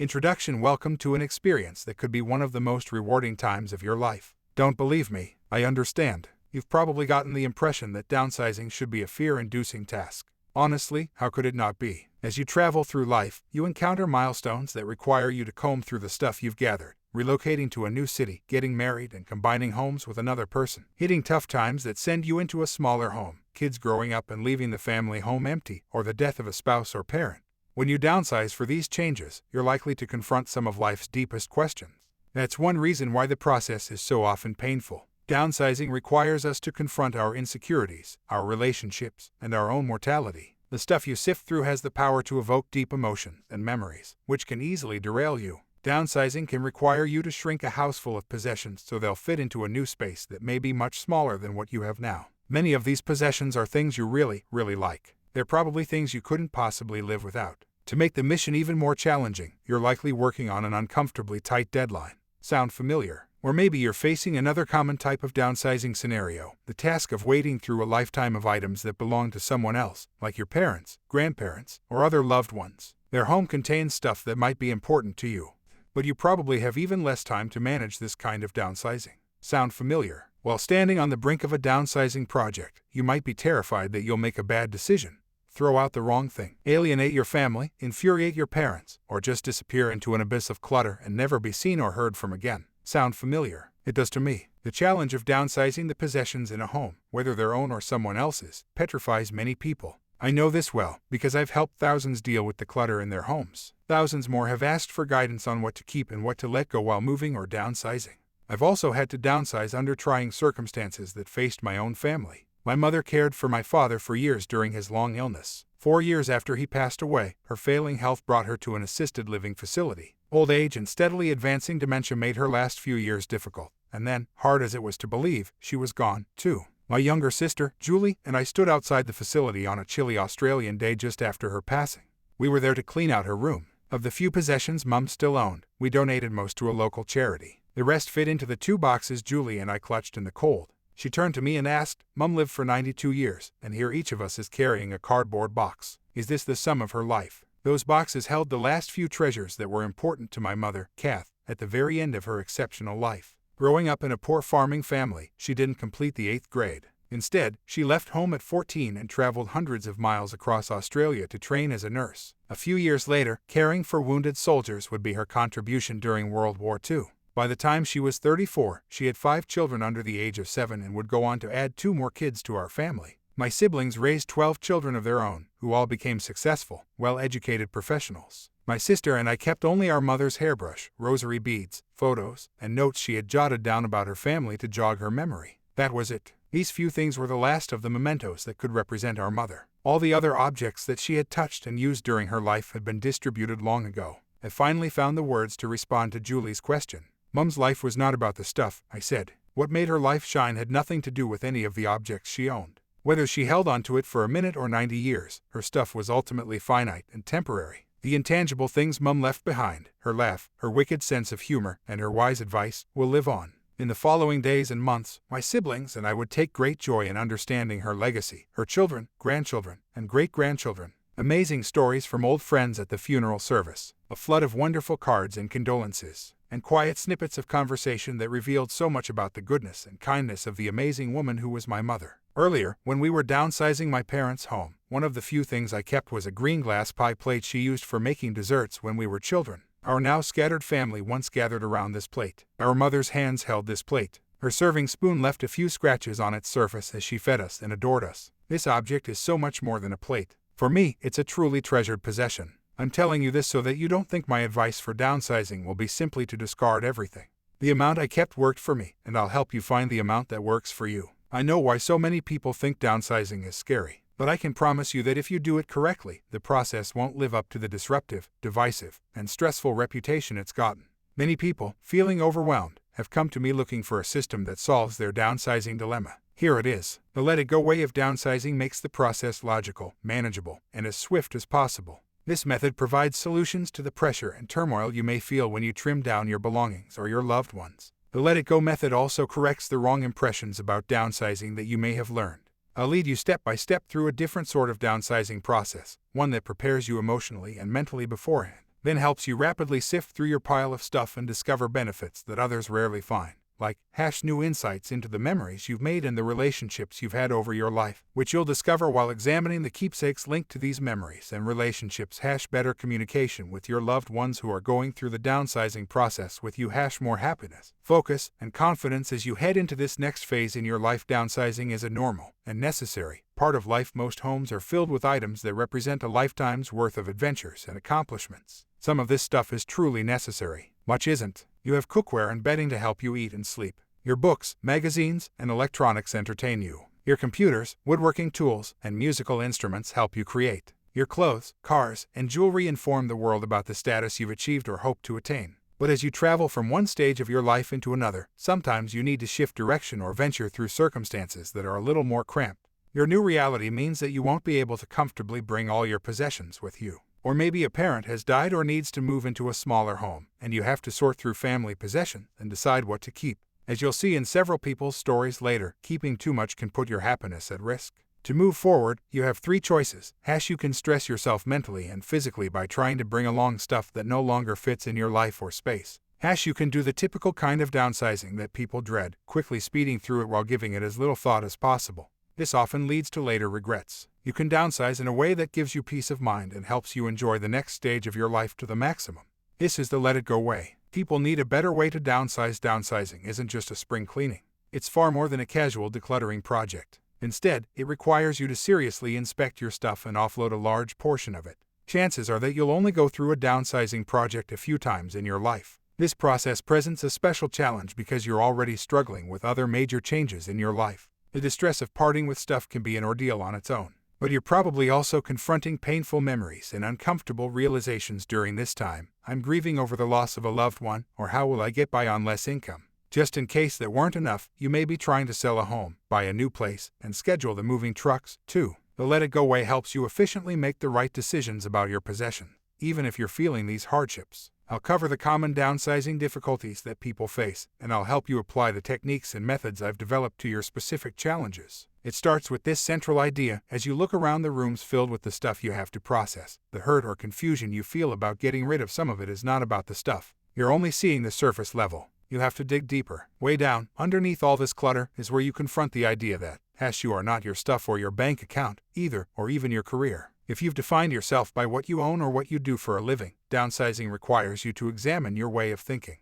Introduction. Welcome to an experience that could be one of the most rewarding times of your life. Don't believe me? I understand. You've probably gotten the impression that downsizing should be a fear-inducing task. Honestly, how could it not be? As you travel through life, you encounter milestones that require you to comb through the stuff you've gathered. Relocating to a new city, getting married, and combining homes with another person. Hitting tough times that send you into a smaller home. Kids growing up and leaving the family home empty, or the death of a spouse or parent. When you downsize for these changes, you're likely to confront some of life's deepest questions. That's one reason why the process is so often painful. Downsizing requires us to confront our insecurities, our relationships, and our own mortality. The stuff you sift through has the power to evoke deep emotions and memories, which can easily derail you. Downsizing can require you to shrink a house full of possessions so they'll fit into a new space that may be much smaller than what you have now. Many of these possessions are things you really like. They're probably things you couldn't possibly live without. To make the mission even more challenging, you're likely working on an uncomfortably tight deadline. Sound familiar? Or maybe you're facing another common type of downsizing scenario, the task of wading through a lifetime of items that belong to someone else, like your parents, grandparents, or other loved ones. Their home contains stuff that might be important to you. But you probably have even less time to manage this kind of downsizing. Sound familiar? While standing on the brink of a downsizing project, you might be terrified that you'll make a bad decision, throw out the wrong thing, alienate your family, infuriate your parents, or just disappear into an abyss of clutter and never be seen or heard from again. Sound familiar? It does to me. The challenge of downsizing the possessions in a home, whether their own or someone else's, petrifies many people. I know this well, because I've helped thousands deal with the clutter in their homes. Thousands more have asked for guidance on what to keep and what to let go while moving or downsizing. I've also had to downsize under trying circumstances that faced my own family. My mother cared for my father for years during his long illness. 4 years after he passed away, her failing health brought her to an assisted living facility. Old age and steadily advancing dementia made her last few years difficult, and then, hard as it was to believe, she was gone, too. My younger sister, Julie, and I stood outside the facility on a chilly Australian day just after her passing. We were there to clean out her room. Of the few possessions Mum still owned, we donated most to a local charity. The rest fit into the 2 boxes Julie and I clutched in the cold. She turned to me and asked, "Mum lived for 92 years, and here each of us is carrying a cardboard box. Is this the sum of her life?" Those boxes held the last few treasures that were important to my mother, Kath, at the very end of her exceptional life. Growing up in a poor farming family, she didn't complete the 8th grade. Instead, she left home at 14 and traveled hundreds of miles across Australia to train as a nurse. A few years later, caring for wounded soldiers would be her contribution during World War II. By the time she was 34, she had 5 children under the age of 7 and would go on to add 2 more kids to our family. My siblings raised 12 children of their own, who all became successful, well-educated professionals. My sister and I kept only our mother's hairbrush, rosary beads, photos, and notes she had jotted down about her family to jog her memory. That was it. These few things were the last of the mementos that could represent our mother. All the other objects that she had touched and used during her life had been distributed long ago. I finally found the words to respond to Julie's question. Mum's life was not about the stuff, I said. What made her life shine had nothing to do with any of the objects she owned. Whether she held onto it for a minute or 90 years, her stuff was ultimately finite and temporary. The intangible things Mum left behind, her laugh, her wicked sense of humor, and her wise advice, will live on. In the following days and months, my siblings and I would take great joy in understanding her legacy, her children, grandchildren, and great-grandchildren. Amazing stories from old friends at the funeral service, a flood of wonderful cards and condolences, and quiet snippets of conversation that revealed so much about the goodness and kindness of the amazing woman who was my mother. Earlier, when we were downsizing my parents' home, one of the few things I kept was a green glass pie plate she used for making desserts when we were children. Our now scattered family once gathered around this plate. Our mother's hands held this plate. Her serving spoon left a few scratches on its surface as she fed us and adored us. This object is so much more than a plate. For me, it's a truly treasured possession. I'm telling you this so that you don't think my advice for downsizing will be simply to discard everything. The amount I kept worked for me, and I'll help you find the amount that works for you. I know why so many people think downsizing is scary, but I can promise you that if you do it correctly, the process won't live up to the disruptive, divisive, and stressful reputation it's gotten. Many people, feeling overwhelmed, have come to me looking for a system that solves their downsizing dilemma. Here it is. The let-it-go way of downsizing makes the process logical, manageable, and as swift as possible. This method provides solutions to the pressure and turmoil you may feel when you trim down your belongings or your loved ones. The let-it-go method also corrects the wrong impressions about downsizing that you may have learned. I'll lead you step by step through a different sort of downsizing process, one that prepares you emotionally and mentally beforehand. then helps you rapidly sift through your pile of stuff and discover benefits that others rarely find, like new insights into the memories you've made and the relationships you've had over your life, which you'll discover while examining the keepsakes linked to these memories and relationships. Better communication with your loved ones who are going through the downsizing process with you. More happiness, focus, and confidence as you head into this next phase in your life. Downsizing is a normal and necessary part of life. Most homes are filled with items that represent a lifetime's worth of adventures and accomplishments. Some of this stuff is truly necessary. Much isn't. You have cookware and bedding to help you eat and sleep. Your books, magazines, and electronics entertain you. Your computers, woodworking tools, and musical instruments help you create. Your clothes, cars, and jewelry inform the world about the status you've achieved or hope to attain. But as you travel from one stage of your life into another, sometimes you need to shift direction or venture through circumstances that are a little more cramped. Your new reality means that you won't be able to comfortably bring all your possessions with you. Or maybe a parent has died or needs to move into a smaller home, and you have to sort through family possessions and decide what to keep. As you'll see in several people's stories later, keeping too much can put your happiness at risk. To move forward, you have three choices. You can stress yourself mentally and physically by trying to bring along stuff that no longer fits in your life or space. You can do the typical kind of downsizing that people dread, quickly speeding through it while giving it as little thought as possible. This often leads to later regrets. You can downsize in a way that gives you peace of mind and helps you enjoy the next stage of your life to the maximum. This is the let it go way. People need a better way to downsize. Downsizing isn't just a spring cleaning. It's far more than a casual decluttering project. Instead, it requires you to seriously inspect your stuff and offload a large portion of it. Chances are that you'll only go through a downsizing project a few times in your life. This process presents a special challenge because you're already struggling with other major changes in your life. The distress of parting with stuff can be an ordeal on its own. But you're probably also confronting painful memories and uncomfortable realizations during this time. I'm grieving over the loss of a loved one, or how will I get by on less income? Just in case that weren't enough, you may be trying to sell a home, buy a new place, and schedule the moving trucks, too. The Let It Go way helps you efficiently make the right decisions about your possession, even if you're feeling these hardships. I'll cover the common downsizing difficulties that people face, and I'll help you apply the techniques and methods I've developed to your specific challenges. It starts with this central idea. As you look around the rooms filled with the stuff you have to process, the hurt or confusion you feel about getting rid of some of it is not about the stuff. You're only seeing the surface level. You have to dig deeper. Way down, underneath all this clutter, is where you confront the idea that you are not your stuff or your bank account, either, or even your career. If you've defined yourself by what you own or what you do for a living, downsizing requires you to examine your way of thinking.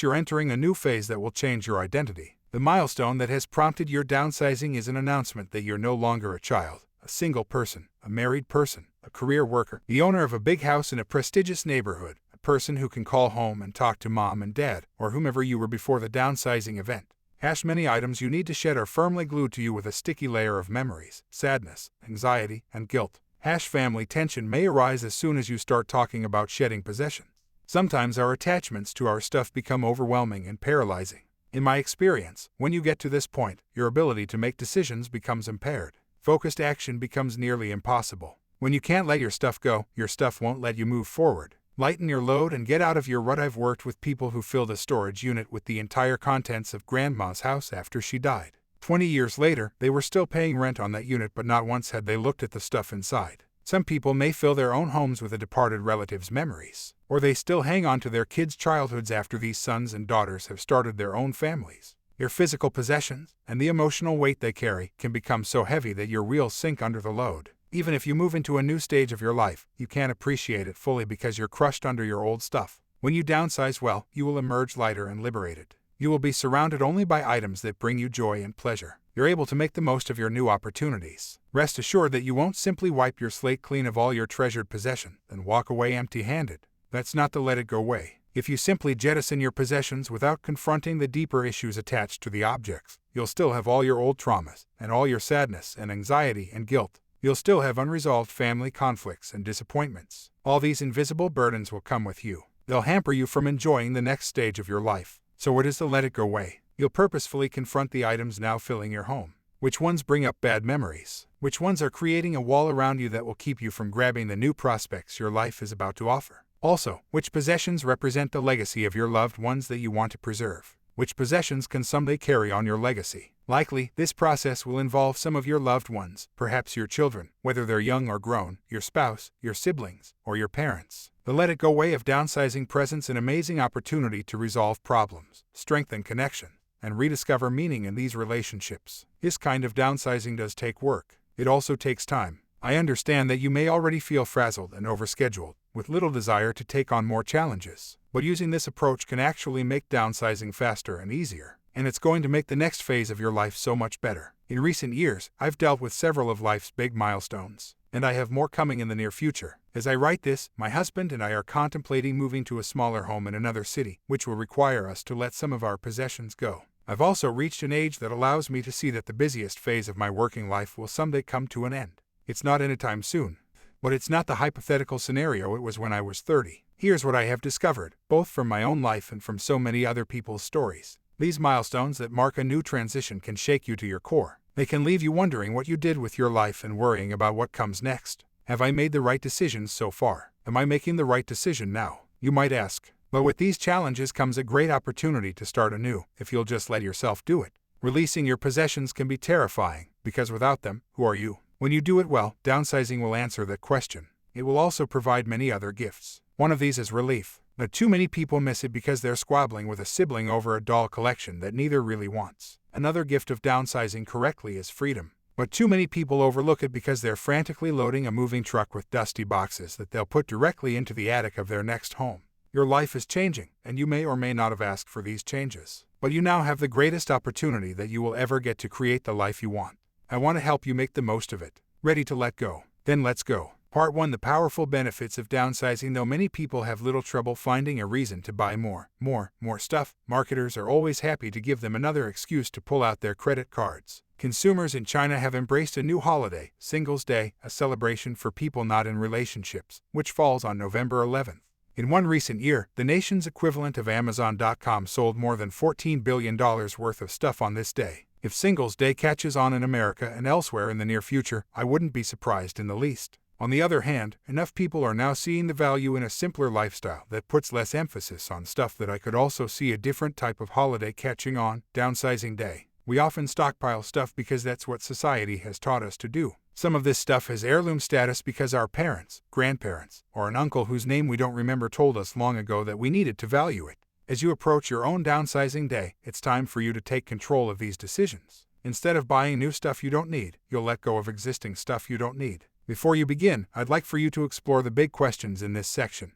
You're entering a new phase that will change your identity. The milestone that has prompted your downsizing is an announcement that you're no longer a child, a single person, a married person, a career worker, the owner of a big house in a prestigious neighborhood, a person who can call home and talk to mom and dad, or whomever you were before the downsizing event. Many items you need to shed are firmly glued to you with a sticky layer of memories, sadness, anxiety, and guilt. Family tension may arise as soon as you start talking about shedding possessions. Sometimes our attachments to our stuff become overwhelming and paralyzing. In my experience, when you get to this point, your ability to make decisions becomes impaired. Focused action becomes nearly impossible. When you can't let your stuff go, your stuff won't let you move forward. Lighten your load and get out of your rut. I've worked with people who filled a storage unit with the entire contents of grandma's house after she died. 20 years later, they were still paying rent on that unit, but not once had they looked at the stuff inside. Some people may fill their own homes with a departed relative's memories, or they still hang on to their kids' childhoods after these sons and daughters have started their own families. Your physical possessions, and the emotional weight they carry, can become so heavy that your wheels sink under the load. Even if you move into a new stage of your life, you can't appreciate it fully because you're crushed under your old stuff. When you downsize well, you will emerge lighter and liberated. You will be surrounded only by items that bring you joy and pleasure. You're able to make the most of your new opportunities. Rest assured that you won't simply wipe your slate clean of all your treasured possessions and walk away empty-handed. That's not the let it go way. If you simply jettison your possessions without confronting the deeper issues attached to the objects, you'll still have all your old traumas, and all your sadness and anxiety and guilt. You'll still have unresolved family conflicts and disappointments. All these invisible burdens will come with you. They'll hamper you from enjoying the next stage of your life. So what is the let it go way? You'll purposefully confront the items now filling your home. Which ones bring up bad memories? Which ones are creating a wall around you that will keep you from grabbing the new prospects your life is about to offer? Also, which possessions represent the legacy of your loved ones that you want to preserve? Which possessions can someday carry on your legacy? Likely, this process will involve some of your loved ones, perhaps your children, whether they're young or grown, your spouse, your siblings, or your parents. The let it go way of downsizing presents an amazing opportunity to resolve problems, strengthen connection, and rediscover meaning in these relationships. This kind of downsizing does take work. It also takes time. I understand that you may already feel frazzled and overscheduled, with little desire to take on more challenges. But using this approach can actually make downsizing faster and easier, and it's going to make the next phase of your life so much better. In recent years, I've dealt with several of life's big milestones, and I have more coming in the near future. As I write this, my husband and I are contemplating moving to a smaller home in another city, which will require us to let some of our possessions go. I've also reached an age that allows me to see that the busiest phase of my working life will someday come to an end. It's not anytime soon, but it's not the hypothetical scenario it was when I was 30. Here's what I have discovered, both from my own life and from so many other people's stories. These milestones that mark a new transition can shake you to your core. They can leave you wondering what you did with your life and worrying about what comes next. Have I made the right decisions so far? Am I making the right decision now? You might ask. But with these challenges comes a great opportunity to start anew, if you'll just let yourself do it. Releasing your possessions can be terrifying, because without them, who are you? When you do it well, downsizing will answer that question. It will also provide many other gifts. One of these is relief. But too many people miss it because they're squabbling with a sibling over a doll collection that neither really wants. Another gift of downsizing correctly is freedom. But too many people overlook it because they're frantically loading a moving truck with dusty boxes that they'll put directly into the attic of their next home. Your life is changing, and you may or may not have asked for these changes. But you now have the greatest opportunity that you will ever get to create the life you want. I want to help you make the most of it. Ready to let go? Then let's go. Part 1: The powerful benefits of downsizing. Though many people have little trouble finding a reason to buy more stuff, marketers are always happy to give them another excuse to pull out their credit cards. Consumers in China have embraced a new holiday, Singles' Day, a celebration for people not in relationships, which falls on November 11th. In one recent year, the nation's equivalent of Amazon.com sold more than $14 billion worth of stuff on this day. If Singles' Day catches on in America and elsewhere in the near future, I wouldn't be surprised in the least. On the other hand, enough people are now seeing the value in a simpler lifestyle that puts less emphasis on stuff that I could also see a different type of holiday catching on. Downsizing Day. We often stockpile stuff because that's what society has taught us to do. Some of this stuff has heirloom status because our parents, grandparents, or an uncle whose name we don't remember told us long ago that we needed to value it. As you approach your own downsizing day, it's time for you to take control of these decisions. Instead of buying new stuff you don't need, you'll let go of existing stuff you don't need. Before you begin, I'd like for you to explore the big questions in this section.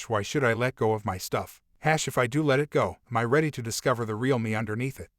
Why should I let go of my stuff? If I do let it go, am I ready to discover the real me underneath it?